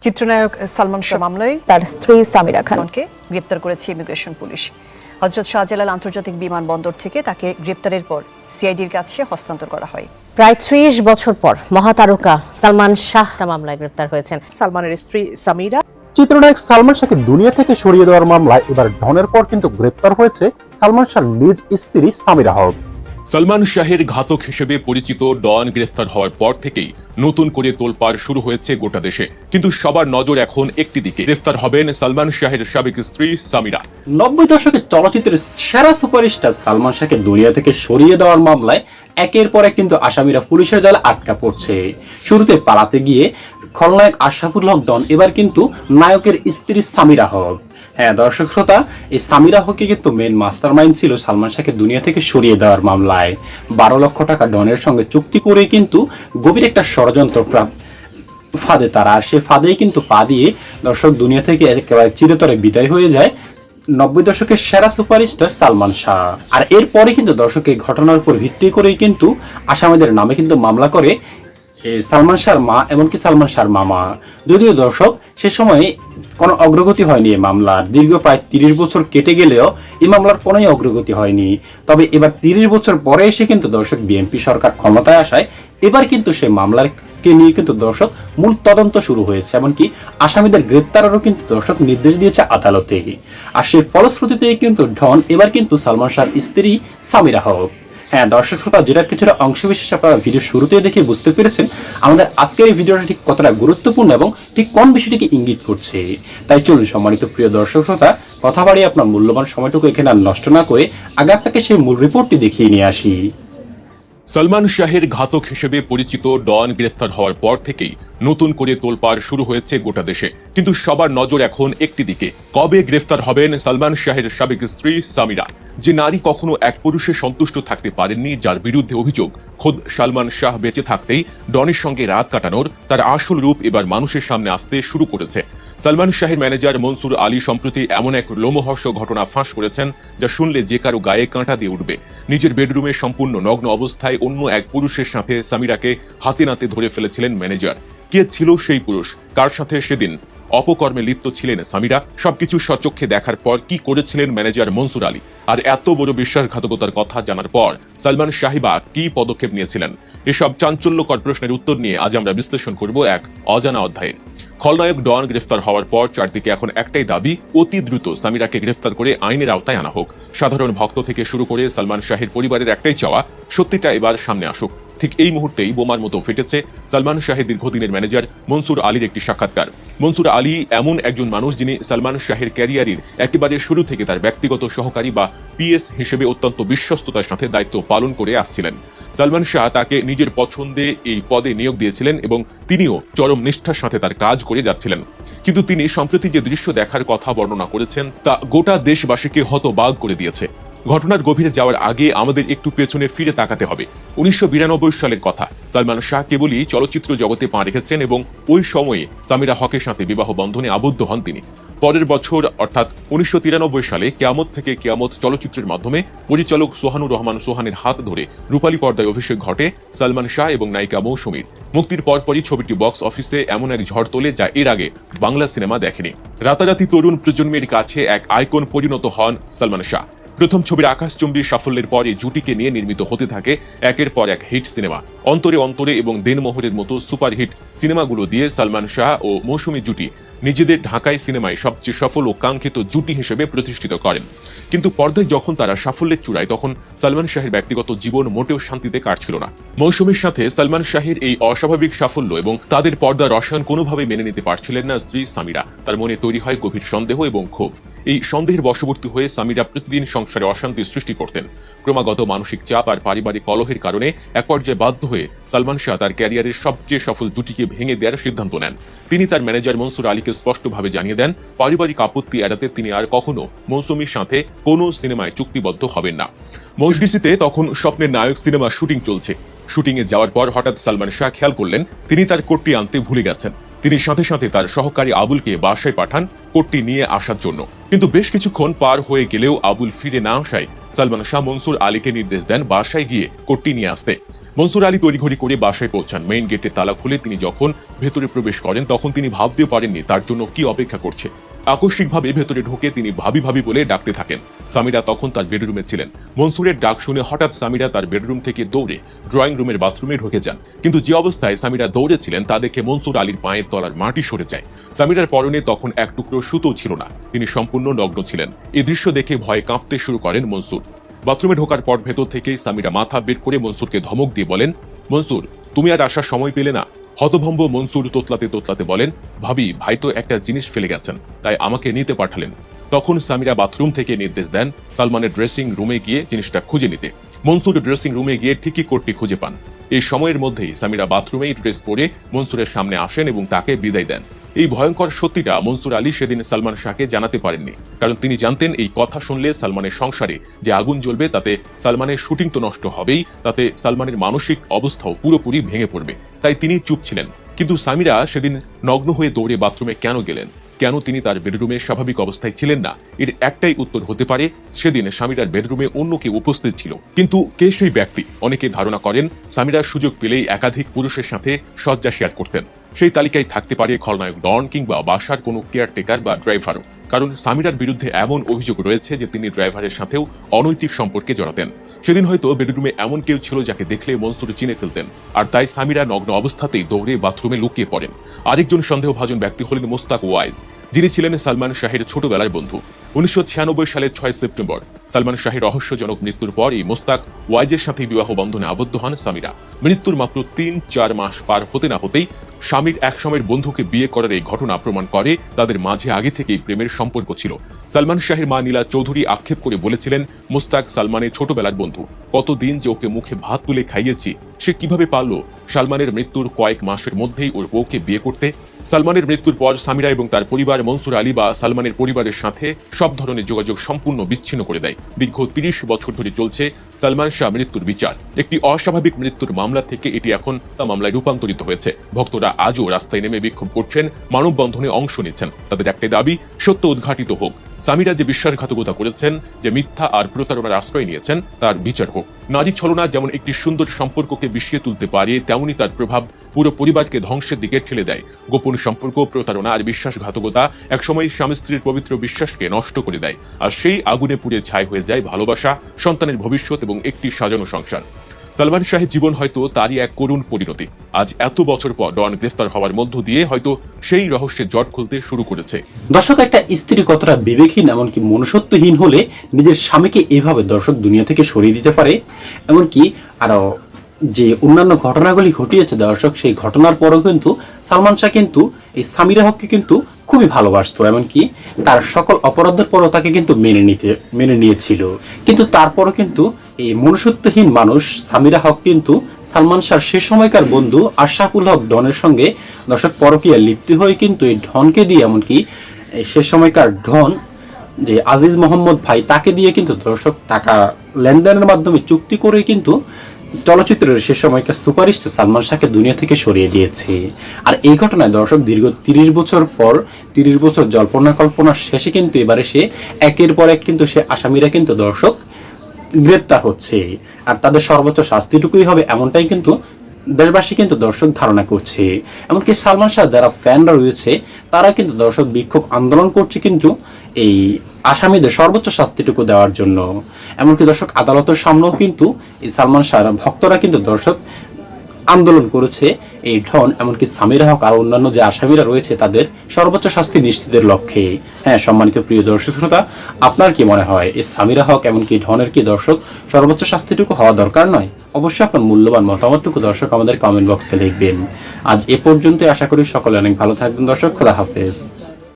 চিত্রনায়ক সালমান শাহ মামলায় তার স্ত্রী সামিরা খানকে গ্রেপ্তার করেছে ইমিগ্রেশন পুলিশ। হযরত শাহজালাল আন্তর্জাতিক বিমানবন্দর থেকে তাকে গ্রেপ্তারের পর সিআইডির কাছে হস্তান্তর করা হয়। প্রায় ৩০ বছর পর মহাতারকা সালমান শাহ মামলায় গ্রেপ্তার হয়েছেন সালমানের স্ত্রী সামিরা। চিত্রনায়ক সালমান শাহকে দুনিয়া থেকে সরিয়ে দেওয়ার মামলায় এবার ডনের পর কিন্তু গ্রেপ্তার হয়েছে সালমান শাহর নিজ স্ত্রী সামিরা হক। সালমান শাহের ঘাতক হিসেবে পরিচিত ডন গ্রেফতার হওয়ার পর থেকেই নতুন করে তোলপাড় শুরু হয়েছে গোটা দেশে। কিন্তু সবার নজর এখন একটি দিকে, গ্রেফতার হবেন সালমান শাহের সাবেক স্ত্রী সামিরা। 90 দশকের চলচ্চিত্রের সেরা সুপারস্টার সালমান শাহকে দুনিয়া থেকে সরিয়ে দেওয়ার মামলায় একের পর এক কিন্তু আসামিরা পুলিশের জালে আটকা পড়ছে। শুরুতে পালাতে গিয়ে খলনায়ক আশরাফুল হক ডন, এবার কিন্তু নায়কের স্ত্রী সামিরা হক। হ্যাঁ দর্শক শ্রোতা, এই সামিরা হকই কিন্তু মেন মাস্টারমাইন্ড ছিল সালমান শাহকে দুনিয়া থেকে সরিয়ে দেওয়ার মামলায়। 12 লক্ষ টাকা ডনের সঙ্গে চুক্তি করে কিন্তু গভীর একটা ষড়যন্ত্র ফাঁদে তারা, আর সে ফাঁদেই কিন্তু পা দিয়ে দর্শক দুনিয়া থেকে একেবারে চিরতরে বিদায় হয়ে যায় 90 দশকের সেরা সুপারস্টার সালমান শাহ। আর এরপরে কিন্তু দর্শক এই ঘটনার উপর ভিত্তি করেই কিন্তু আসামিদের নামে কিন্তু মামলা করে সালমান শাহর মা, এমনকি সালমান শাহর মামা। যদিও দর্শক সে সময়ে কোনো অগ্রগতি হয়নি এই মামলার। দীর্ঘ প্রায় 30 বছর কেটে গেলেও এই মামলার কোনোই অগ্রগতি হয়নি। তবে এবার 30 বছর পরে এসে কিন্তু দর্শক বিএনপি সরকার ক্ষমতায় আসায় এবার কিন্তু সেই মামলাকে নিয়ে কিন্তু দর্শক মূল তদন্ত শুরু হয়েছে, এমনকি আসামিদের গ্রেপ্তারেরও কিন্তু দর্শক নির্দেশ দিয়েছে আদালতে। আর সেই ফলশ্রুতিতেই কিন্তু ডন এবার কিন্তু সালমান শাহর স্ত্রী সামিরা হক। হ্যাঁ দর্শক শ্রোতা, যেটার কিছুটা অংশবিশেষ আপনারা ভিডিও শুরুতে দেখে বুঝতে পেরেছেন আমাদের আজকের এই ভিডিওটা ঠিক কতটা গুরুত্বপূর্ণ এবং ঠিক কোন বিষয়টিকে ইঙ্গিত করছে। তাই চলুন সম্মানিত প্রিয় দর্শক শ্রোতা, কথা বাড়িয়ে আপনার মূল্যবান সময়টুকু এখানে আর নষ্ট না করে আগে আপনাকে সেই মূল রিপোর্টটি দেখিয়ে নিয়ে আসি। সালমান শাহের ঘাতক হিসেবে পরিচিত ডন গ্রেফতার হওয়ার পর থেকেই নতুন করে তোলপাড় শুরু হয়েছে গোটা দেশে। কিন্তু সবার নজর এখন একটি দিকে, কবে গ্রেফতার হবেন সালমান শাহের সাবেক স্ত্রী সামিরা। যে নারী কখনো এক পুরুষে সন্তুষ্ট থাকতে পারেননি, যার বিরুদ্ধে অভিযোগ খোদ সালমান শাহ বেঁচে থাকতেই ডনের সঙ্গে রাত কাটানোর তার আসল রূপ এবার মানুষের সামনে আসতে শুরু করেছে। সালমান শাহের ম্যানেজার মনসুর আলী সম্প্রতি এমন এক লোমহর্ষক ঘটনা ফাঁস করেছেন যা শুনলে যে কারো গায়ে কাঁটা দিয়ে উঠবে। নিজের বেডরুমে সম্পূর্ণ নগ্ন অবস্থায় অন্য এক পুরুষের সাথে সামিরাকে হাতে নাতে ধরে ফেলেছিলেন ম্যানেজার। কে ছিল সেই পুরুষ, কার সাথে সেদিন অপকর্মে লিপ্ত ছিলেন সামিরা, সবকিছু স্বচক্ষে দেখার পর কি করেছিলেন ম্যানেজার মনসুর আলী, আর এত বড় বিশ্বাসঘাতকতার কথা জানার পর সালমান শাহিবা কি পদক্ষেপ নিয়েছিলেন, এসব চাঞ্চল্যকর প্রশ্নের উত্তর নিয়ে আজ আমরা বিশ্লেষণ করব এক অজানা অধ্যায়ে। খলনায়ক ডন গ্রেফতার হওয়ার পর চারদিকে এখন একটাই দাবি, অতি দ্রুত সামিরাকে গ্রেফতার করে আইনের আওতায় আনা হোক। সাধারণ ভক্ত থেকে শুরু করে সালমান শাহের পরিবারের একটাই চাওয়া, সত্যিটা এবার সামনে আসুক। ঠিক এই মুহূর্তেই বোমার মতো ফেটেছে সালমান শাহের দীর্ঘদিনের ম্যানেজার মনসুর আলীর একটি সাক্ষাৎকার। মনসুর আলী এমন একজন মানুষ যিনি সালমান শাহের ক্যারিয়ারের একেবারে শুরু থেকে তার ব্যক্তিগত সহকারী বা পিএস হিসেবে অত্যন্ত বিশ্বস্ততার সাথে দায়িত্ব পালন করে আসছিলেন। সালমান শাহ তাকে নিজের পছন্দে এই পদে নিয়োগ দিয়েছিলেন এবং তিনিও চরম নিষ্ঠার সাথে তার কাজ করে যাচ্ছিলেন। কিন্তু তিনি সম্প্রতি যে দৃশ্য দেখার কথা বর্ণনা করেছেন তা গোটা দেশবাসীকে হতবাক করে দিয়েছে। ঘটনার গভীরে যাওয়ার আগে আমাদের একটু পেছনে ফিরে তাকাতে হবে। 1992 সালের কথা। সালমান শাহ কেবলই চলচ্চিত্র জগতে পা রেখেছেন এবং ওই সময়ে সামিরা হকের সাথে বিবাহ বন্ধনে আবদ্ধ হন তিনি। পরের বছর অর্থাৎ 1993 সালে কেয়ামত থেকে কেয়ামত চলচ্চিত্রের মাধ্যমে পরিচালক সোহানুর রহমান সোহানের হাত ধরে রূপালী পর্দায় অভিষেক ঘটে সালমান শাহ এবং নায়িকা মৌসুমীর। মুক্তির পরপরই ছবিটি বক্স অফিসে এমন এক ঝড় তোলে যা এর আগে বাংলা সিনেমা দেখেনি। রাতারাতি তরুণ প্রজন্মের কাছে এক আইকন পরিণত হন সালমান শাহ। প্রথম ছবির আকাশচুম্বী সাফল্যের পর এই জুটিকে নিয়ে নির্মিত হতে থাকে একের পর এক হিট সিনেমা। অন্তরে অন্তরে এবং দেনমোহরের মতো সুপারহিট সিনেমাগুলো দিয়ে সালমান শাহ ও মৌসুমী জুটি নিজেদের ঢাকাই সিনেমায় সবচেয়ে সফল ও কাঙ্ক্ষিত জুটি হিসেবে প্রতিষ্ঠিত করেন। কিন্তু পর্দায় যখন তারা সাফল্যের চূড়ায়, তখন সালমান শাহের ব্যক্তিগত জীবন মোটেও শান্তিতে কাটছিল না। মৌসুমীর সাথে সালমান শাহের এই অস্বাভাবিক সাফল্য এবং তাদের পর্দার রসায়ন কোনোভাবে মেনে নিতে পারছিলেন না স্ত্রী সামিরা। তার মনে তৈরি হয় গভীর সন্দেহ এবং ক্ষোভ। এই সন্দেহের বশবর্তী হয়ে সামিরা প্রতিদিন সংসারে অশান্তি সৃষ্টি করতেন। ক্রমাগত মানসিক চাপ আর পারিবারিক কলহের কারণে এক পর্যায়ে বাধ্য হয়ে সালমান শাহ তার ক্যারিয়ারের সবচেয়ে সফল জুটিকে ভেঙে দেওয়ার সিদ্ধান্ত নেন। তিনি তার ম্যানেজার মনসুর আলীকে স্পষ্টভাবে জানিয়ে দেন পারিবারিক আপত্তি এড়াতে তিনি আর কখনো মৌসুমীর সাথে কোনো সিনেমায় চুক্তিবদ্ধ হবেন না। মজলিসিতে তখন স্বপ্নের নায়ক সিনেমা শুটিং চলছে। শুটিংয়ে যাওয়ার পর হঠাৎ সালমান শাহ খেয়াল করলেন তিনি তার কোটটি আনতে ভুলে গেছেন। তিনি সাথে সাথে তার সহকারী আবুলকে বাসায় পাঠান কোটটি নিয়ে আসার জন্য। কিন্তু বেশ কিছুক্ষণ পার হয়ে গেলেও আবুল ফিরে না আসায় সালমান শাহ মনসুর আলীকে নির্দেশ দেন বাসায় গিয়ে কোটটি নিয়ে আসতে। মনসুর আলী তড়িঘড়ি করে বাসায় পৌঁছান। মেইন গেটে তালা খুলে তিনি যখন ভেতরে প্রবেশ করেন তখন তিনি ভাবতেও পারেননি তার জন্য কি অপেক্ষা করছে। আকস্মিকভাবে ভেতরে ঢুকে তিনি ভাবি ভাবি বলে ডাকতে থাকেন। সামিরা তখন তার বেডরুমে ছিলেন। মনসুরের ডাক শুনে হঠাৎ সামিরা তার বেডরুম থেকে দৌড়ে ড্রয়িং রুমের বাথরুমে ঢুকে যান। কিন্তু যে অবস্থায় সামিরা দৌড়েছিলেন তা দেখে মনসুর আলীর পায়ের তলার মাটি সরে যায়। সামিরার পরনে তখন এক টুকরো সুতো ছিল না, তিনি সম্পূর্ণ নগ্ন ছিলেন। এই দৃশ্য দেখে ভয়ে কাঁপতে শুরু করেন মনসুর। বাথরুমে ঢোকার পর ভেতর থেকেই সামিরা মাথা বের করে মনসুরকে ধমক দিয়ে বলেন, মনসুর তুমি আর আসার সময় পেলে না? হতভম্ব মনসুর তোতলাতে তোতলাতে বলেন, ভাবি ভাই তো একটা জিনিস ফেলে গেছেন, তাই আমাকে নিতে পাঠালেন। তখন সামিরা বাথরুম থেকে নির্দেশ দেন সালমানের ড্রেসিং রুমে গিয়ে জিনিসটা খুঁজে নিতে। মনসুর ড্রেসিং রুমে গিয়ে ঠিকই কোটটি খুঁজে পান। এই সময়ের মধ্যেই সামিরা বাথরুমেই ড্রেস পরে মনসুরের সামনে আসেন এবং তাকে বিদায় দেন। এই ভয়ঙ্কর সত্যিটা মনসুর আলী সেদিন সালমান শাহকে জানাতে পারেননি, কারণ তিনি জানতেন এই কথা শুনলে সালমানের সংসারে যে আগুন জ্বলবে তাতে সালমানের শুটিং তো নষ্ট হবেই, তাতে সালমানের মানসিক অবস্থাও পুরোপুরি ভেঙে পড়বে। তাই তিনি চুপ ছিলেন। কিন্তু সামিরা সেদিন নগ্ন হয়ে দৌড়ে বাথরুমে কেন গেলেন? কেন তিনি তার বেডরুমে স্বাভাবিক অবস্থায় ছিলেন না? এর একটাই উত্তর হতে পারে, সেদিন সামিরার বেডরুমে অন্য কেউ উপস্থিত ছিল। কিন্তু কে সেই ব্যক্তি? অনেকে ধারণা করেন সামিরার সুযোগ পেলেই একাধিক পুরুষের সাথে শয্যা শেয়ার করতেন। সেই তালিকায় থাকতে পারে খলনায়ক ডন কিংবা বাসার কোনো কেয়ারটেকার বা ড্রাইভারও। কারণ সামিরার বিরুদ্ধে এমন অভিযোগ রয়েছে যে তিনি ড্রাইভারের সাথেও অনৈতিক সম্পর্কে জড়াতেন। সেদিন হয়তো বেডরুমে এমন কেউ ছিল যাকে দেখলে মনসুর চিনে ফেলতেন, আর তাই সামিরা নগ্ন অবস্থাতেই দৌড়ে বাথরুমে লুকিয়ে পড়েন। আরেকজন সন্দেহভাজন ব্যক্তি হলেন মোস্তাক ওয়াইজ, যিনি ছিলেন সালমান শাহের ছোটবেলার বন্ধু। 1996 সালের 6 সেপ্টেম্বর সালমান শাহের রহস্যজনক মৃত্যুর পর এই মোস্তাক ওয়াইজের সাথে বিবাহ বন্ধনে আবদ্ধ হন সামিরা। মৃত্যুর মাত্র 3-4 মাস পার হতে না হতেই স্বামীর একসময়ের বন্ধুকে বিয়ে করার এই ঘটনা প্রমাণ করে তাদের মাঝে আগে থেকেই প্রেমের সম্পর্ক ছিল। সালমান শাহের মা নীলা চৌধুরী আক্ষেপ করে বলেছিলেন, মোস্তাক সালমানের ছোটবেলার বন্ধু, কতদিন যে ওকে মুখে ভাত তুলে খাইয়েছি, সে কিভাবে পারল সালমানের মৃত্যুর কয়েক মাসের মধ্যেই ওর বউকে বিয়ে করতে। সালমানের মৃত্যুর পর সামিরা এবং তার পরিবার মনসুর আলী বা সালমানের পরিবারের সাথে সব ধরনের যোগাযোগ সম্পূর্ণ বিচ্ছিন্ন করে দেয়। দীর্ঘ 30 বছর ধরে চলছে সালমান শাহ মৃত্যুর বিচার। একটি অস্বাভাবিক মৃত্যুর মামলা থেকে এটি এখন তা মামলায় রূপান্তরিত হয়েছে। ভক্তরা আজও রাস্তায় নেমে বিক্ষোভ করছেন, মানববন্ধনে অংশ নিচ্ছেন। তাদের একটাই দাবি, সত্য উদ্ঘাটিত হোক। সামিরা যে বিশ্বাসঘাতকতা করেছেন, যে মিথ্যা আর প্রতারণার আশ্রয় নিয়েছেন, তার বিচার হোক। নারী ছলনা যেমন একটি সুন্দর সম্পর্ককে বিষিয়ে তুলতে পারে, তেমনি তার প্রভাব পুরো পরিবারকে ধ্বংসের দিকে ঠেলে দেয়। গোপন সম্পর্ক, প্রতারণা আর বিশ্বাসঘাতকতা একসময় স্বামী স্ত্রীর পবিত্র বিশ্বাসকে নষ্ট করে দেয়, আর সেই আগুনে পুড়ে ছাই হয়ে যায় ভালোবাসা, সন্তানের ভবিষ্যৎ এবং একটি সাজানো সংসার। সালমান শাহের জীবন হয়তো তারই এক করুণ পরিণতি। আজ এত বছর পর ডন গ্রেফতার হওয়ার মধ্য দিয়ে হয়তো সেই রহস্যের জট খুলতে শুরু করেছে। দর্শক, একটা স্ত্রী কতটা বিবেকহীন এমনকি মনুষ্যত্বহীন হলে নিজের স্বামীকে এভাবে দর্শক দুনিয়া থেকে সরিয়ে দিতে পারে। এমনকি আরো যে অন্যান্য ঘটনাগুলি ঘটিয়েছে দর্শক, সেই ঘটনার পরও কিন্তু সালমান শাহ কিন্তু এই সামিরা হককে কিন্তু খুবই ভালোবাসতো, এমনকি তার সকল অপরাধের পরও তাকে কিন্তু মেনে নিয়েছিল। কিন্তু তারপরও কিন্তু এই মনুষ্যত্বহীন মানুষ সামিরা হক কিন্তু সালমান শাহর সে সময়কার বন্ধু আশরাফুল হক ডনের সঙ্গে দর্শক পরকীয়া লিপ্ত হয়ে কিন্তু এই ডনকে দিয়ে, এমনকি সে সময়কার ডন যে আজিজ মোহাম্মদ ভাই, তাকে দিয়ে কিন্তু দর্শক টাকা লেনদেনের মাধ্যমে চুক্তি করে কিন্তু চলচ্চিত্রের সে সময়কার সুপারস্টার সালমান শাহকে দুনিয়া থেকে সরিয়ে দিয়েছে। আর এই ঘটনায় দর্শক দীর্ঘ 30 বছর পর, 30 বছর জল্পনা কল্পনার শেষে কিন্তু এবারে সে একের পর এক কিন্তু সে আসামিরা কিন্তু দর্শক গ্রেপ্তার হচ্ছে, আর তাদের সর্বোচ্চ শাস্তিটুকুই হবে এমনটাই কিন্তু দেশবাসী কিন্তু দর্শক ধারণা করছে। এমনকি সালমান শাহ যারা ফ্যানরা রয়েছে তারা কিন্তু দর্শক বিক্ষোভ আন্দোলন করছে কিন্তু এই আসামিদের সর্বোচ্চ শাস্তিটুকু দেওয়ার জন্য। এমনকি দর্শক আদালতের সামনেও কিন্তু এই সালমান শাহর ভক্তরা কিন্তু দর্শক আন্দোলন করেছে এই ডন এমনকি সামিরা হক আর অন্যান্য যে আসামিরা রয়েছে তাদের সর্বোচ্চ শাস্তি নিশ্চিতের লক্ষ্যে। হ্যাঁ, সম্মানিত প্রিয় দর্শক শ্রোতা, আপনার কি মনে হয় এই সামিরা হক এমনকি ডনের কি দর্শক সর্বোচ্চ শাস্তিটুকু হওয়া দরকার নয়? অবশ্যই আপনার মূল্যবান মতামতটুকু দর্শক আমাদের কমেন্ট বক্সে লিখবেন। আজ এ পর্যন্তই, আশা করি সকলে অনেক ভালো থাকবেন দর্শক। খোদা হাফেজ।